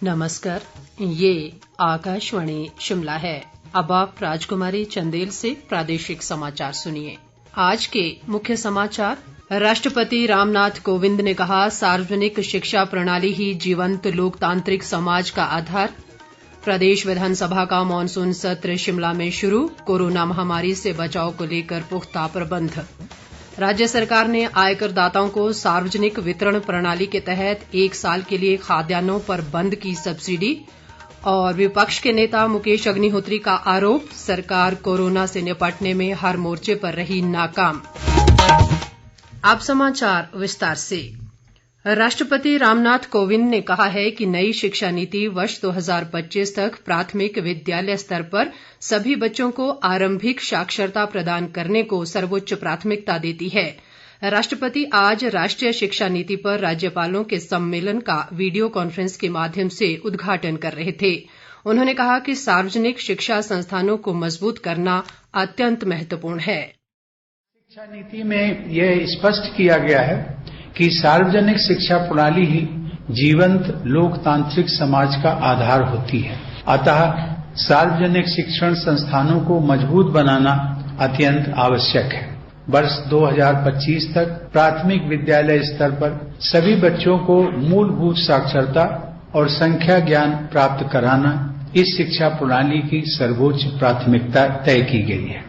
नमस्कार, ये आकाशवाणी शिमला है। अब आप राजकुमारी चंदेल से प्रादेशिक समाचार सुनिए। आज के मुख्य समाचार। राष्ट्रपति रामनाथ कोविंद ने कहा, सार्वजनिक शिक्षा प्रणाली ही जीवंत लोकतांत्रिक समाज का आधार। प्रदेश विधानसभा का मॉनसून सत्र शिमला में शुरू, कोरोना महामारी से बचाव को लेकर पुख्ता प्रबंध। राज्य सरकार ने आयकर दाताओं को सार्वजनिक वितरण प्रणाली के तहत 1 साल के लिए खाद्यान्नों पर बंद की सब्सिडी। और विपक्ष के नेता मुकेश अग्निहोत्री का आरोप, सरकार कोरोना से निपटने में हर मोर्चे पर रही नाकाम। अब समाचार विस्तार से। राष्ट्रपति रामनाथ कोविंद ने कहा है कि नई शिक्षा नीति वर्ष 2025 तक प्राथमिक विद्यालय स्तर पर सभी बच्चों को आरंभिक साक्षरता प्रदान करने को सर्वोच्च प्राथमिकता देती है। राष्ट्रपति आज राष्ट्रीय शिक्षा नीति पर राज्यपालों के सम्मेलन का वीडियो कॉन्फ्रेंस के माध्यम से उद्घाटन कर रहे थे। उन्होंने कहा कि सार्वजनिक शिक्षा संस्थानों को मजबूत करना अत्यंत महत्वपूर्ण है। शिक्षा नीति में यह स्पष्ट किया गया है कि सार्वजनिक शिक्षा प्रणाली ही जीवंत लोकतांत्रिक समाज का आधार होती है। अतः सार्वजनिक शिक्षण संस्थानों को मजबूत बनाना अत्यंत आवश्यक है। वर्ष 2025 तक प्राथमिक विद्यालय स्तर पर सभी बच्चों को मूलभूत साक्षरता और संख्या ज्ञान प्राप्त कराना इस शिक्षा प्रणाली की सर्वोच्च प्राथमिकता तय की गई है।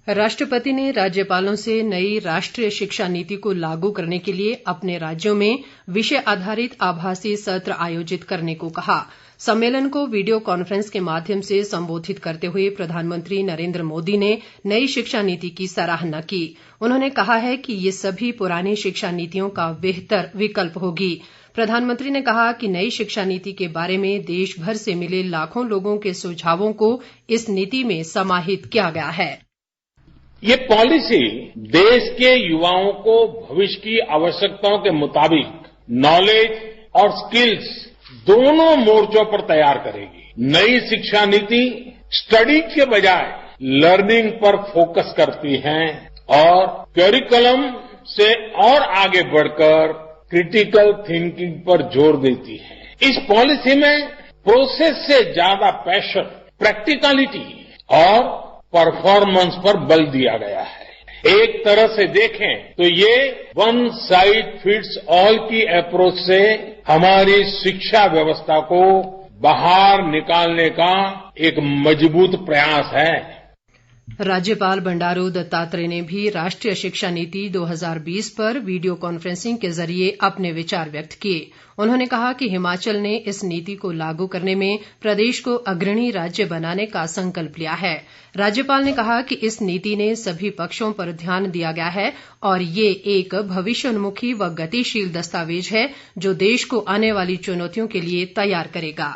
राष्ट्रपति ने राज्यपालों से नई राष्ट्रीय शिक्षा नीति को लागू करने के लिए अपने राज्यों में विषय आधारित आभासी सत्र आयोजित करने को कहा। सम्मेलन को वीडियो कॉन्फ्रेंस के माध्यम से संबोधित करते हुए प्रधानमंत्री नरेंद्र मोदी ने नई शिक्षा नीति की सराहना की। उन्होंने कहा है कि ये सभी पुरानी शिक्षा नीतियों का बेहतर विकल्प होगी। प्रधानमंत्री ने कहा कि नई शिक्षा नीति के बारे में देश भर से मिले लाखों लोगों के सुझावों को इस नीति में समाहित किया गया है। ये पॉलिसी देश के युवाओं को भविष्य की आवश्यकताओं के मुताबिक नॉलेज और स्किल्स दोनों मोर्चों पर तैयार करेगी। नई शिक्षा नीति स्टडी के बजाय लर्निंग पर फोकस करती है और करिकुलम से और आगे बढ़कर क्रिटिकल थिंकिंग पर जोर देती है। इस पॉलिसी में प्रोसेस से ज्यादा पैशन, प्रैक्टिकलिटी और परफॉर्मेंस पर बल दिया गया है। एक तरह से देखें तो ये वन साइज फिट्स ऑल की अप्रोच से हमारी शिक्षा व्यवस्था को बाहर निकालने का एक मजबूत प्रयास है। राज्यपाल बंडारू दत्तात्रेय ने भी राष्ट्रीय शिक्षा नीति 2020 पर वीडियो कॉन्फ्रेंसिंग के जरिए अपने विचार व्यक्त किए। उन्होंने कहा कि हिमाचल ने इस नीति को लागू करने में प्रदेश को अग्रणी राज्य बनाने का संकल्प लिया है। राज्यपाल ने कहा कि इस नीति ने सभी पक्षों पर ध्यान दिया गया है और ये एक भविष्योन्मुखी व गतिशील दस्तावेज है जो देश को आने वाली चुनौतियों के लिए तैयार करेगा।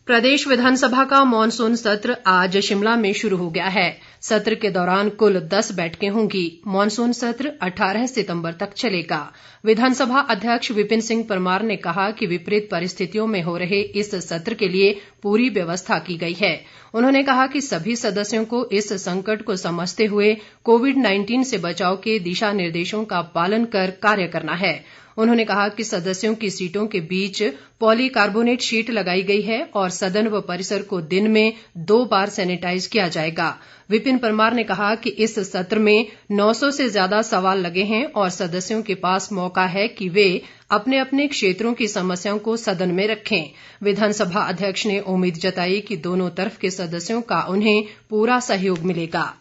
प्रदेश विधानसभा का मॉनसून सत्र आज शिमला में शुरू हो गया है। सत्र के दौरान कुल 10 बैठकें होंगी। मॉनसून सत्र 18 सितंबर तक चलेगा। विधानसभा अध्यक्ष विपिन सिंह परमार ने कहा कि विपरीत परिस्थितियों में हो रहे इस सत्र के लिए पूरी व्यवस्था की गई है। उन्होंने कहा कि सभी सदस्यों को इस संकट को समझते हुए कोविड-19 से बचाव के दिशा निर्देशों का पालन कर कार्य करना है। उन्होंने कहा कि सदस्यों की सीटों के बीच पॉलीकार्बोनेट शीट लगाई गई है और सदन व परिसर को दिन में 2 बार सैनिटाइज किया जाएगा। विपिन परमार ने कहा कि इस सत्र में 900 से ज्यादा सवाल लगे हैं और सदस्यों के पास मौका है कि वे अपने अपने क्षेत्रों की समस्याओं को सदन में रखें। विधानसभा अध्यक्ष ने उम्मीद जताई कि दोनों तरफ के सदस्यों का उन्हें पूरा सहयोग मिलेगा।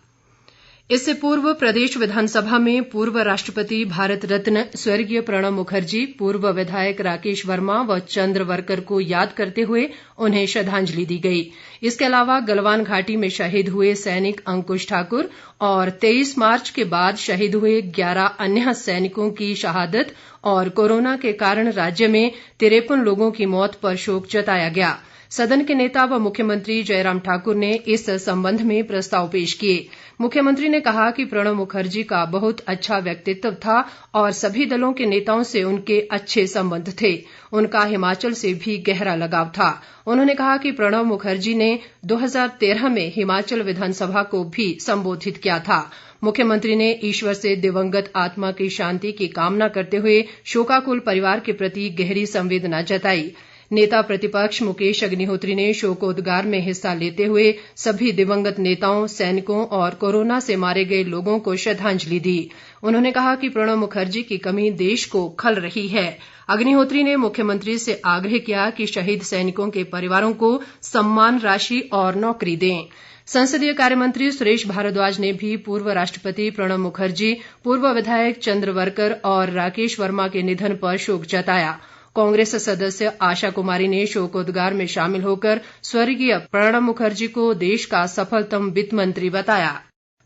इससे पूर्व प्रदेश विधानसभा में पूर्व राष्ट्रपति भारत रत्न स्वर्गीय प्रणब मुखर्जी, पूर्व विधायक राकेश वर्मा व चंद्रवर्कर को याद करते हुए उन्हें श्रद्धांजलि दी गई। इसके अलावा गलवान घाटी में शहीद हुए सैनिक अंकुश ठाकुर और 23 मार्च के बाद शहीद हुए 11 अन्य सैनिकों की शहादत और कोरोना के कारण राज्य में 53 लोगों की मौत पर शोक जताया गया। सदन के नेता व मुख्यमंत्री जयराम ठाकुर ने इस संबंध में प्रस्ताव पेश किए। मुख्यमंत्री ने कहा कि प्रणब मुखर्जी का बहुत अच्छा व्यक्तित्व था और सभी दलों के नेताओं से उनके अच्छे संबंध थे। उनका हिमाचल से भी गहरा लगाव था। उन्होंने कहा कि प्रणब मुखर्जी ने 2013 में हिमाचल विधानसभा को भी संबोधित किया था। मुख्यमंत्री ने ईश्वर से दिवंगत आत्मा की शांति की कामना करते हुए शोकाकुल परिवार के प्रति गहरी संवेदना जताई। नेता प्रतिपक्ष मुकेश अग्निहोत्री ने शोकोद्गार में हिस्सा लेते हुए सभी दिवंगत नेताओं, सैनिकों और कोरोना से मारे गए लोगों को श्रद्धांजलि दी। उन्होंने कहा कि प्रणब मुखर्जी की कमी देश को खल रही है। अग्निहोत्री ने मुख्यमंत्री से आग्रह किया कि शहीद सैनिकों के परिवारों को सम्मान राशि और नौकरी दें। संसदीय कार्यमंत्री सुरेश भारद्वाज ने भी पूर्व राष्ट्रपति प्रणब मुखर्जी, पूर्व विधायक चंद्रवर्कर और राकेश वर्मा के निधन पर शोक जताया। कांग्रेस सदस्य आशा कुमारी ने शोकोद्गार में शामिल होकर स्वर्गीय प्रणब मुखर्जी को देश का सफलतम वित्त मंत्री बताया।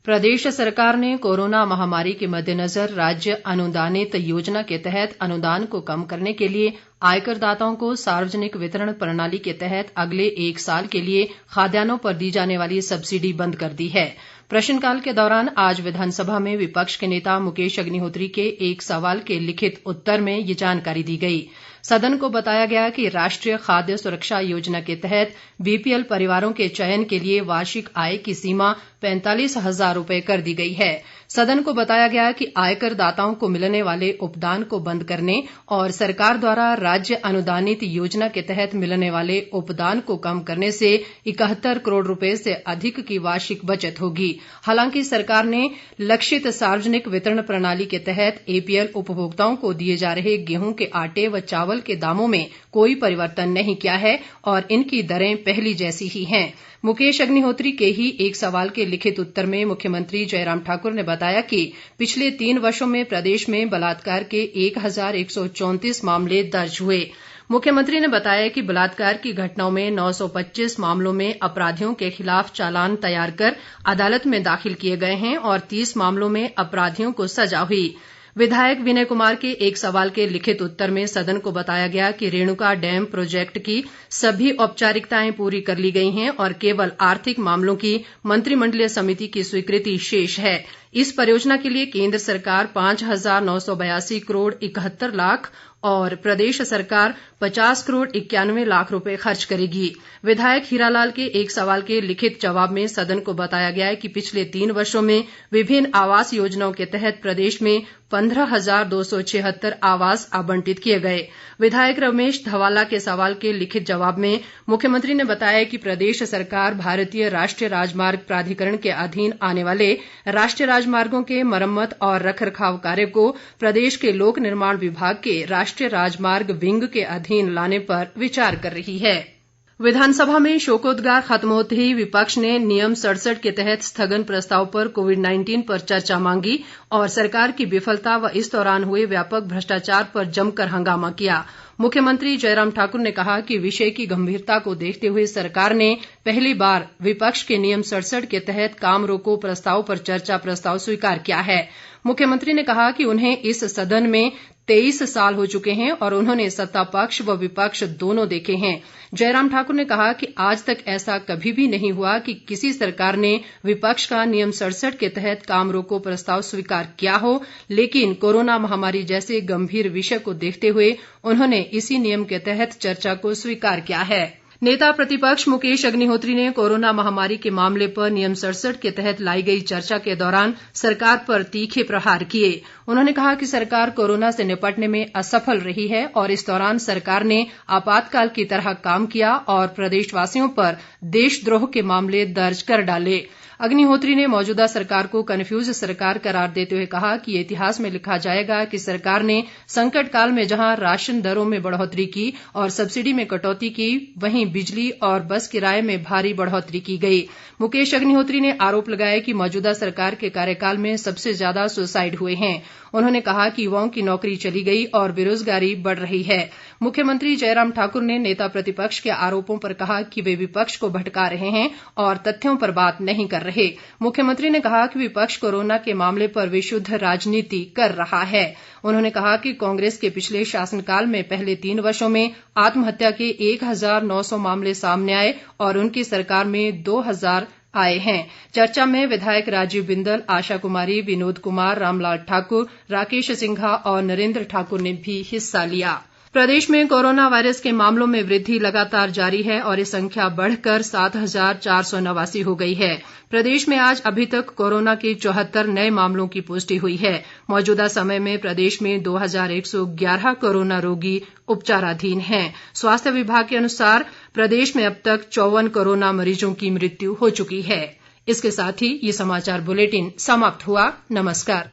प्रदेश सरकार ने कोरोना महामारी के मद्देनजर राज्य अनुदानित योजना के तहत अनुदान को कम करने के लिए आयकरदाताओं को सार्वजनिक वितरण प्रणाली के तहत अगले 1 साल के लिए खाद्यान्नों पर दी जाने वाली सब्सिडी बंद कर दी है। प्रश्नकाल के दौरान आज विधानसभा में विपक्ष के नेता मुकेश अग्निहोत्री के एक सवाल के लिखित उत्तर में ये जानकारी दी गई। सदन को बताया गया कि राष्ट्रीय खाद्य सुरक्षा योजना के तहत बीपीएल परिवारों के चयन के लिए वार्षिक आय की सीमा 45,000 रुपए कर दी गई है। सदन को बताया गया कि आयकर दाताओं को मिलने वाले उपदान को बंद करने और सरकार द्वारा राज्य अनुदानित योजना के तहत मिलने वाले उपदान को कम करने से 71 करोड़ रुपए से अधिक की वार्षिक बचत होगी। हालांकि सरकार ने लक्षित सार्वजनिक वितरण प्रणाली के तहत एपीएल उपभोक्ताओं को दिए जा रहे गेहूं के आटे व चावल के दामों में कोई परिवर्तन नहीं किया है और इनकी दरें पहली जैसी ही हैं। मुकेश अग्निहोत्री के ही एक सवाल के लिखित उत्तर में मुख्यमंत्री जयराम ठाकुर ने बताया कि पिछले 3 वर्षों में प्रदेश में बलात्कार के 1134 मामले दर्ज हुए। मुख्यमंत्री ने बताया कि बलात्कार की घटनाओं में 925 मामलों में अपराधियों के खिलाफ चालान तैयार कर अदालत में दाखिल किए गए हैं और 30 मामलों में अपराधियों को सजा हुई। विधायक विनय कुमार के एक सवाल के लिखित उत्तर में सदन को बताया गया कि रेणुका डैम प्रोजेक्ट की सभी औपचारिकताएं पूरी कर ली गई हैं और केवल आर्थिक मामलों की मंत्रिमंडलीय समिति की स्वीकृति शेष है। इस परियोजना के लिए केंद्र सरकार 5,982 करोड़ 71 लाख और प्रदेश सरकार 50 करोड़ 91 लाख रुपए खर्च करेगी। विधायक हीरालाल के एक सवाल के लिखित जवाब में सदन को बताया गया है कि पिछले 3 वर्षों में विभिन्न आवास योजनाओं के तहत प्रदेश में 15,276 आवास आवंटित किए गए। विधायक रमेश धवाला के सवाल के लिखित जवाब में मुख्यमंत्री ने बताया कि प्रदेश सरकार भारतीय राष्ट्रीय राजमार्ग प्राधिकरण के अधीन आने वाले राष्ट्रीय राजमार्गों के मरम्मत और रखरखाव कार्य को प्रदेश के लोक निर्माण विभाग के राष्ट्रीय राजमार्ग विंग के अधीन लाने पर विचार कर रही है। विधानसभा में शोकोद्गार खत्म होते ही विपक्ष ने नियम 67 के तहत स्थगन प्रस्ताव पर कोविड-19 पर चर्चा मांगी और सरकार की विफलता व इस दौरान हुए व्यापक भ्रष्टाचार पर जमकर हंगामा किया। मुख्यमंत्री जयराम ठाकुर ने कहा कि विषय की गंभीरता को देखते हुए सरकार ने पहली बार विपक्ष के नियम 67 के तहत काम रोको प्रस्ताव पर चर्चा प्रस्ताव स्वीकार किया है। मुख्यमंत्री ने कहा कि उन्हें इस सदन में 23 साल हो चुके हैं और उन्होंने सत्ता पक्ष व विपक्ष दोनों देखे हैं। जयराम ठाकुर ने कहा कि आज तक ऐसा कभी भी नहीं हुआ कि किसी सरकार ने विपक्ष का नियम 67 के तहत काम रोको प्रस्ताव स्वीकार किया हो, लेकिन कोरोना महामारी जैसे गंभीर विषय को देखते हुए उन्होंने इसी नियम के तहत चर्चा को स्वीकार किया है। नेता प्रतिपक्ष मुकेश अग्निहोत्री ने कोरोना महामारी के मामले पर नियम 67 के तहत लाई गई चर्चा के दौरान सरकार पर तीखे प्रहार किए। उन्होंने कहा कि सरकार कोरोना से निपटने में असफल रही है और इस दौरान सरकार ने आपातकाल की तरह काम किया और प्रदेशवासियों पर देशद्रोह के मामले दर्ज कर डाले। अग्निहोत्री ने मौजूदा सरकार को कन्फ्यूज सरकार करार देते हुए कहा कि इतिहास में लिखा जाएगा कि सरकार ने संकट काल में जहां राशन दरों में बढ़ोतरी की और सब्सिडी में कटौती की, वहीं बिजली और बस किराए में भारी बढ़ोतरी की गई। मुकेश अग्निहोत्री ने आरोप लगाया कि मौजूदा सरकार के कार्यकाल में सबसे ज्यादा सुसाइड हुए हैं। उन्होंने कहा कि युवाओं की नौकरी चली गई और बेरोजगारी बढ़ रही है। मुख्यमंत्री जयराम ठाकुर ने नेता प्रतिपक्ष के आरोपों पर कहा कि वे विपक्ष को भटका रहे हैं और तथ्यों पर बात नहीं कर रहे। मुख्यमंत्री ने कहा कि विपक्ष कोरोना के मामले पर विशुद्ध राजनीति कर रहा है। उन्होंने कहा कि कांग्रेस के पिछले शासनकाल में पहले 3 वर्षों में आत्महत्या के 1900 मामले सामने आए और उनकी सरकार में 2000 आए हैं। चर्चा में विधायक राजीव बिंदल, आशा कुमारी, विनोद कुमार, रामलाल ठाकुर, राकेश सिंघा और नरेंद्र ठाकुर ने भी हिस्सा लिया। प्रदेश में कोरोना वायरस के मामलों में वृद्धि लगातार जारी है और ये संख्या बढ़कर 7,489 हो गई है। प्रदेश में आज अभी तक कोरोना के 74 नए मामलों की पुष्टि हुई है। मौजूदा समय में प्रदेश में 2,111 कोरोना रोगी उपचाराधीन हैं। स्वास्थ्य विभाग के अनुसार प्रदेश में अब तक 54 कोरोना मरीजों की मृत्यु हो चुकी है। इसके साथ ही ये समाचार बुलेटिन समाप्त हुआ। नमस्कार।